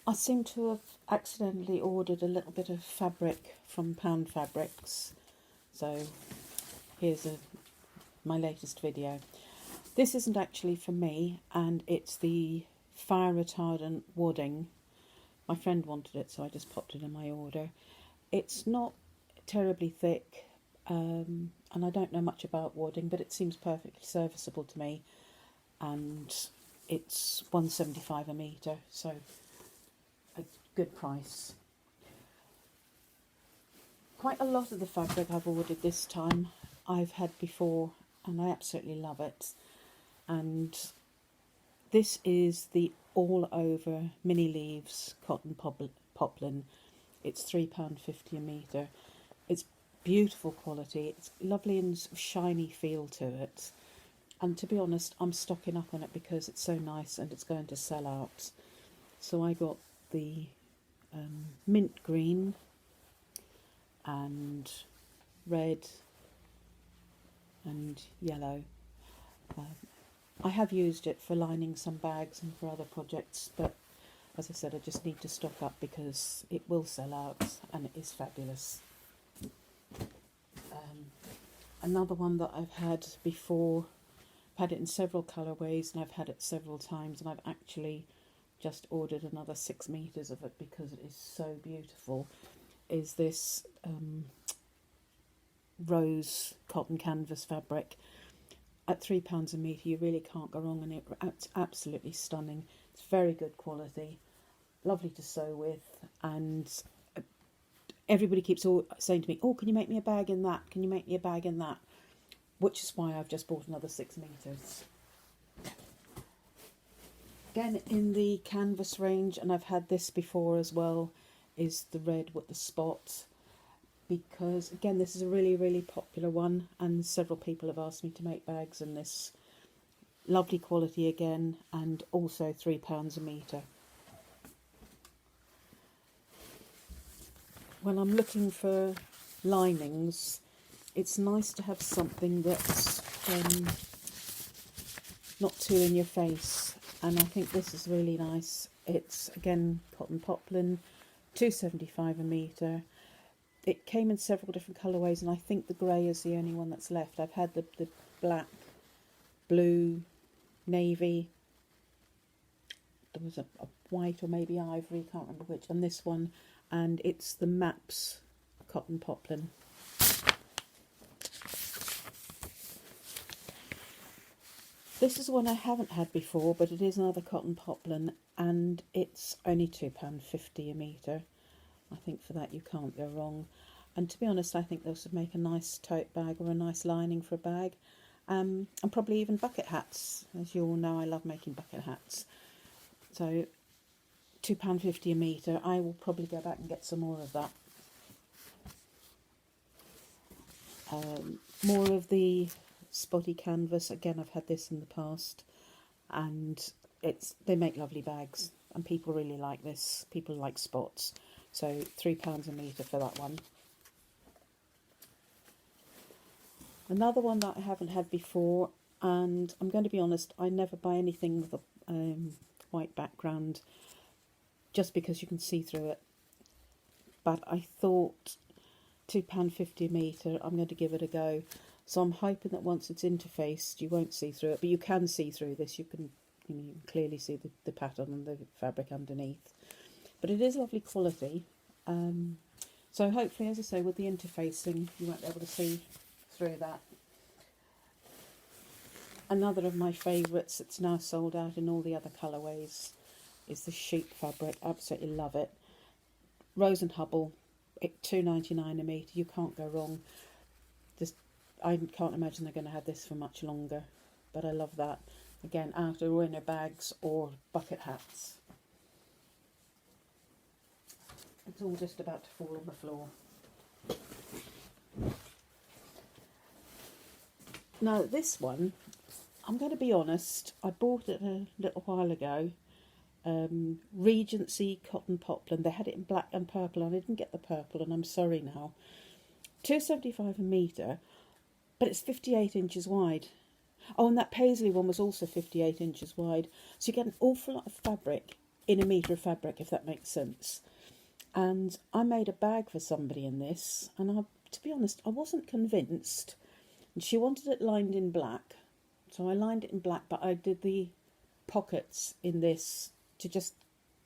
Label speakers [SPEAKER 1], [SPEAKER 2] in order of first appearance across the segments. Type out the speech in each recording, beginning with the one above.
[SPEAKER 1] I seem to have accidentally ordered a little bit of fabric from Pound Fabrics. So here's my latest video. This isn't actually for me, and it's the fire retardant wadding. My friend wanted it, so I just popped it in my order. It's not terribly thick, and I don't know much about wadding, but it seems perfectly serviceable to me. And it's £1.75 a metre, so a good price. Quite a lot of the fabric I've ordered this time I've had before, and I absolutely love it. And this is the all over mini leaves cotton poplin. It's £3.50 a metre. It's beautiful quality. It's lovely and shiny feel to it. And to be honest, I'm stocking up on it because it's so nice and it's going to sell out. So I got the mint green and red and yellow. I have used it for lining some bags and for other projects, but as I said, I just need to stock up because it will sell out and it is fabulous. Another one that I've had before, I've had it in several colourways and I've had it several times, and I've actually just ordered another 6 metres of it because it is so beautiful, is this rose cotton canvas fabric. At £3 a metre, you really can't go wrong, and it's absolutely stunning. It's very good quality, lovely to sew with, and everybody keeps saying to me, oh, can you make me a bag in that? Can you make me a bag in that? Which is why I've just bought another 6 metres. Again, in the canvas range, and I've had this before as well, is the red with the spot. Because, again, this is a really, really popular one, and several people have asked me to make bags in this. Lovely quality again, and also £3 a metre. When I'm looking for linings, it's nice to have something that's not too in your face, and I think this is really nice. It's, again, cotton poplin, £2.75 a metre. It came in several different colourways, and I think the grey is the only one that's left. I've had the black, blue, navy, there was a white or maybe ivory, can't remember which, and this one, and it's the Maps cotton poplin. This is one I haven't had before, but it is another cotton poplin, and it's only £2.50 a metre. I think for that you can't go wrong. And to be honest, I think this would make a nice tote bag or a nice lining for a bag. And probably even bucket hats. As you all know, I love making bucket hats. So £2.50 a metre. I will probably go back and get some more of that. More of the spotty canvas. Again, I've had this in the past. And they make lovely bags. And people really like this. People like spots. So £3 a metre for that one. Another one that I haven't had before, and I'm going to be honest, I never buy anything with a white background just because you can see through it. But I thought £2.50 a metre, I'm going to give it a go. So I'm hoping that once it's interfaced, you won't see through it, but you can see through this. You can clearly see the pattern and the fabric underneath. But it is lovely quality. So hopefully, as I say, with the interfacing, you won't be able to see through that. Another of my favourites that's now sold out in all the other colourways is the sheep fabric. Absolutely love it. Rose and Hubble, £2.99 a metre. You can't go wrong. I can't imagine they're going to have this for much longer. But I love that. Again, outer or inner bags or bucket hats. It's all just about to fall on the floor. Now this one, I'm going to be honest, I bought it a little while ago. Regency cotton poplin. They had it in black and purple, and I didn't get the purple, and I'm sorry now. £2.75 a metre, but it's 58 inches wide. Oh, and that paisley one was also 58 inches wide. So you get an awful lot of fabric in a metre of fabric, if that makes sense. And I made a bag for somebody in this, and to be honest, I wasn't convinced. And she wanted it lined in black, so I lined it in black, but I did the pockets in this to just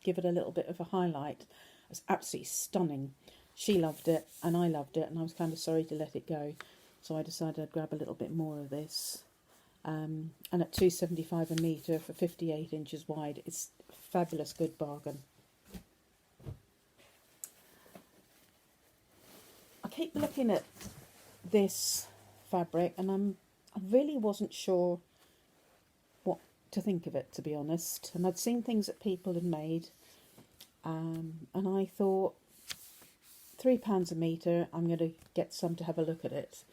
[SPEAKER 1] give it a little bit of a highlight. It was absolutely stunning. She loved it, and I loved it, and I was kind of sorry to let it go. So I decided I'd grab a little bit more of this. And at £2.75 a metre for 58 inches wide, it's a fabulous good bargain. I keep looking at this fabric, and I really wasn't sure what to think of it, to be honest. And I'd seen things that people had made, and I thought, £3 a metre, I'm going to get some to have a look at it.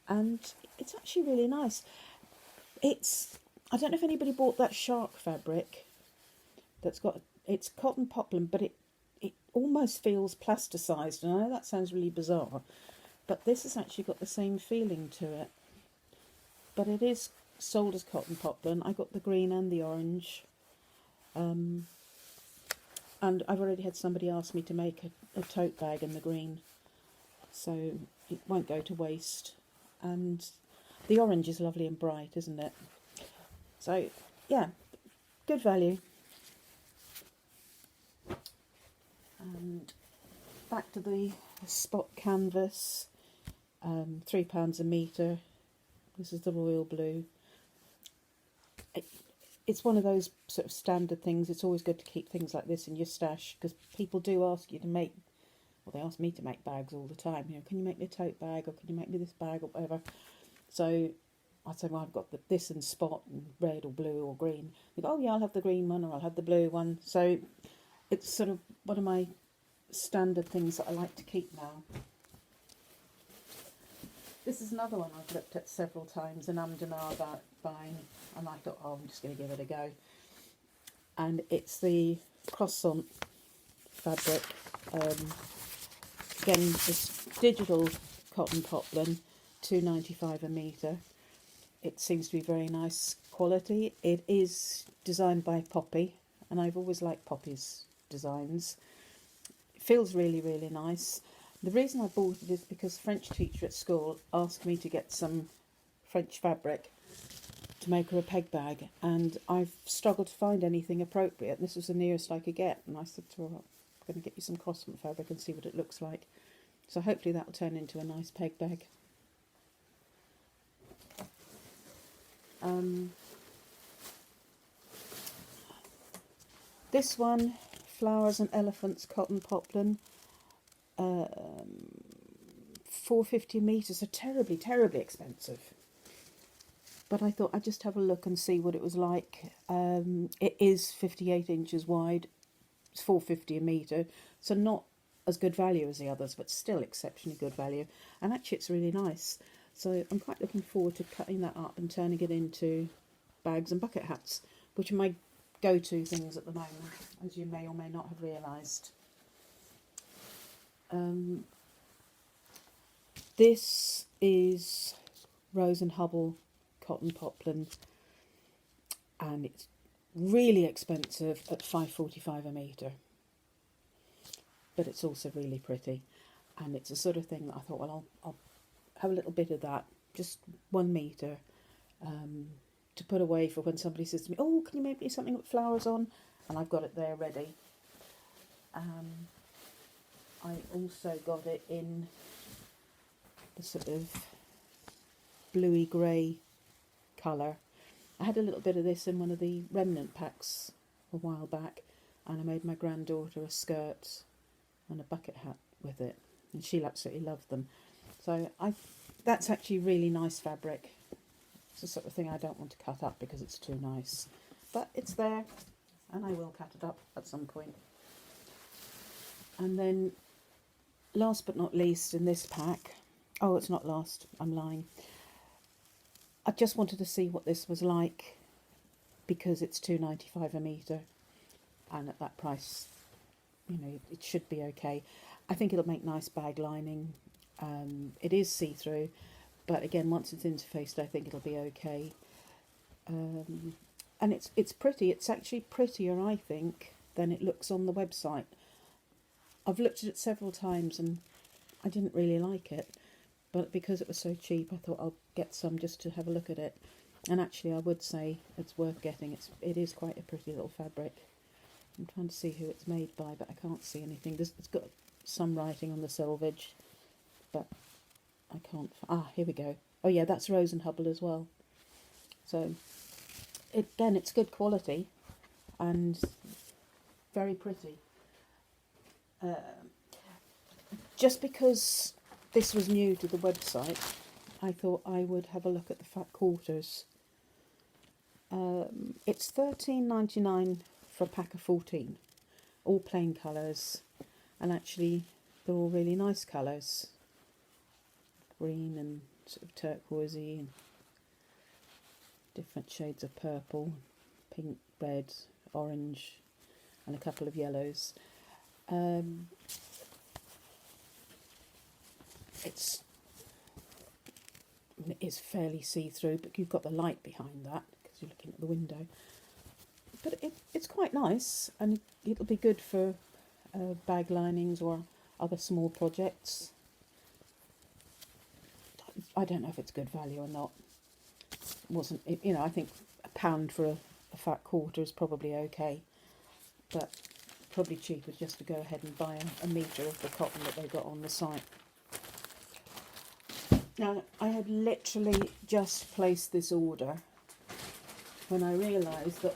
[SPEAKER 1] And it's actually really nice. I don't know if anybody bought that shark fabric it's cotton poplin, but it almost feels plasticised, and I know that sounds really bizarre, but this has actually got the same feeling to it. But it is sold as cotton poplin. I got the green and the orange, and I've already had somebody ask me to make a tote bag in the green, so it won't go to waste. And the orange is lovely and bright, isn't it? So yeah, good value. And back to the spot canvas, £3 a metre. This is the royal blue. It's one of those sort of standard things. It's always good to keep things like this in your stash, because people do ask you to make, well, they ask me to make bags all the time. You know, can you make me a tote bag, or can you make me this bag, or whatever. So I say, well, I've got this in spot, and red or blue or green. They go, oh yeah, I'll have the green one, or I'll have the blue one. So it's sort of one of my standard things that I like to keep now. This is another one I've looked at several times and ummed and ahed about buying, and I thought, oh, I'm just going to give it a go. And it's the croissant fabric. Again, this digital cotton poplin, £2.95 a metre. It seems to be very nice quality. It is designed by Poppy, and I've always liked Poppy's designs. It feels really, really nice. The reason I bought it is because the French teacher at school asked me to get some French fabric to make her a peg bag, and I've struggled to find anything appropriate. This was the nearest I could get, and I said to her, I'm going to get you some croissant fabric and see what it looks like. So hopefully that will turn into a nice peg bag. This one, Flowers and Elephants cotton poplin, £4.50 a metre, so terribly, terribly expensive. But I thought I'd just have a look and see what it was like. It is 58 inches wide, it's £4.50 a metre, so not as good value as the others, but still exceptionally good value. And actually it's really nice. So I'm quite looking forward to cutting that up and turning it into bags and bucket hats, which are my go-to things at the moment, as you may or may not have realised. This is Rose and Hubble cotton poplin, and it's really expensive at £5.45 a metre, but it's also really pretty, and it's the sort of thing that I thought, well, I'll have a little bit of that, just 1 metre, to put away for when somebody says to me, oh, can you make me something with flowers on? And I've got it there ready. I also got it in the sort of bluey grey colour. I had a little bit of this in one of the remnant packs a while back, and I made my granddaughter a skirt and a bucket hat with it, and she absolutely loved them. So that's actually really nice fabric. It's the sort of thing I don't want to cut up because it's too nice, but it's there, and I will cut it up at some point. And then last but not least in this pack, oh, it's not last, I'm lying, I just wanted to see what this was like, because it's £2.95 a metre, and at that price, you know, it should be okay. I think it'll make nice bag lining. It is see-through, but again, once it's interfaced, I think it'll be okay. and it's pretty. It's actually prettier, I think, than it looks on the website. I've looked at it several times and I didn't really like it, but because it was so cheap, I thought I'll get some just to have a look at it. And actually, I would say it's worth getting. It is quite a pretty little fabric. I'm trying to see who it's made by, but I can't see anything. It's got some writing on the selvage, but I can't. Ah, here we go. Oh yeah, that's Rose and Hubble as well. So again, it's good quality and very pretty. Just because this was new to the website, I thought I would have a look at the fat quarters. It's $13.99 for a pack of 14, all plain colours, and actually they're all really nice colours, green and sort of turquoisey and different shades of purple, pink, red, orange, and a couple of yellows. It's fairly see-through, but you've got the light behind that because you're looking at the window. But it's quite nice, and it'll be good for bag linings or other small projects. I don't know if it's good value or not. Wasn't it, you know, I think £1 for a fat quarter is probably okay, but probably cheaper just to go ahead and buy a metre of the cotton that they got on the site. Now, I had literally just placed this order when I realised that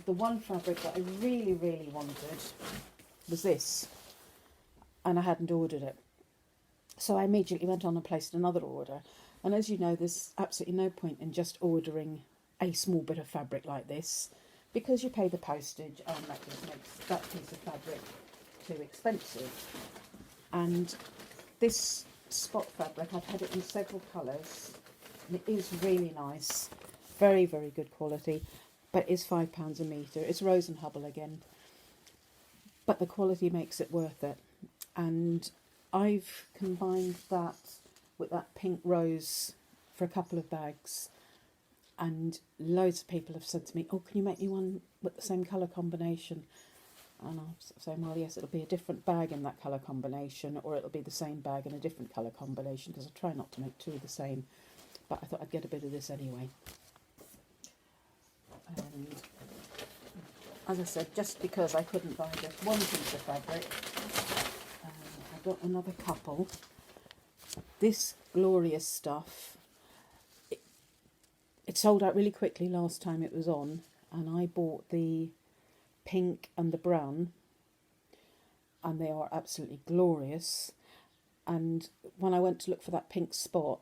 [SPEAKER 1] the one fabric that I really, really wanted was this, and I hadn't ordered it. So I immediately went on and placed another order. And as you know, there's absolutely no point in just ordering a small bit of fabric like this, because you pay the postage and that just makes that piece of fabric too expensive. And this spot fabric, I've had it in several colours, and it is really nice, very, very good quality, but it's £5 a metre. It's Rose and Hubble again, but the quality makes it worth it. And I've combined that with that pink rose for a couple of bags, and loads of people have said to me, oh, can you make me one with the same colour combination? And I'm saying, well, yes, it'll be a different bag in that colour combination, or it'll be the same bag in a different colour combination, because I try not to make two of the same. But I thought I'd get a bit of this anyway. And as I said, just because I couldn't buy just one piece of fabric, I got another couple. This glorious stuff, it sold out really quickly last time it was on, and I bought the pink and the brown, and they are absolutely glorious. And when I went to look for that pink spot,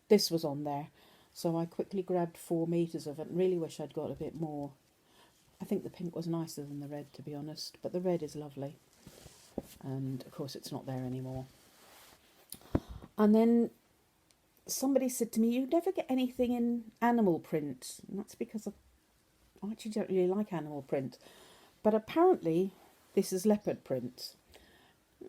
[SPEAKER 1] this was on there, so I quickly grabbed 4 meters of it and really wish I'd got a bit more. I think the pink was nicer than the red, to be honest, but the red is lovely, and of course it's not there anymore. And then somebody said to me, you never get anything in animal print, and that's because I actually don't really like animal print, but apparently this is leopard print.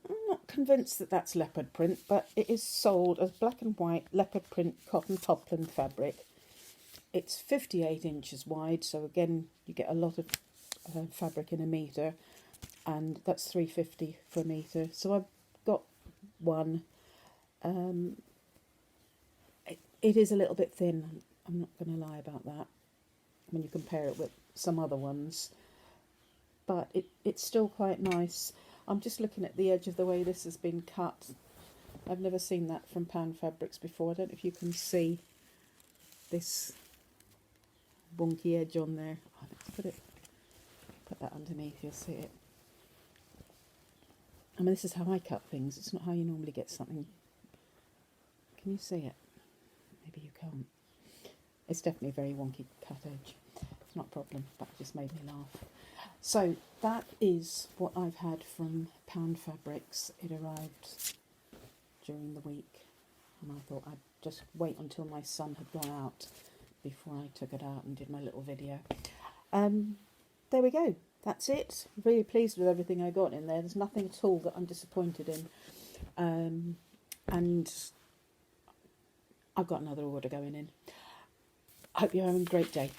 [SPEAKER 1] I'm not convinced that that's leopard print, but it is sold as black and white leopard print cotton poplin fabric. It's 58 inches wide, so again you get a lot of fabric in a metre, and that's £3.50 for a metre. So I've got one. It is a little bit thin, I'm not going to lie about that, when you compare it with some other ones, but it's still quite nice. I'm just looking at the edge of the way this has been cut. I've never seen that from Pound Fabrics before. I don't know if you can see this wonky edge on there. Oh, let's put that underneath, you'll see it. I mean, this is how I cut things. It's not how you normally get something. Can you see it? Maybe you can't. It's definitely a very wonky cut edge. It's not a problem, but it just made me laugh. So that is what I've had from Pound Fabrics. It arrived during the week, and I thought I'd just wait until my son had gone out before I took it out and did my little video. There we go. That's it. I'm really pleased with everything I got in there. There's nothing at all that I'm disappointed in. And I've got another order going in. I hope you're having a great day.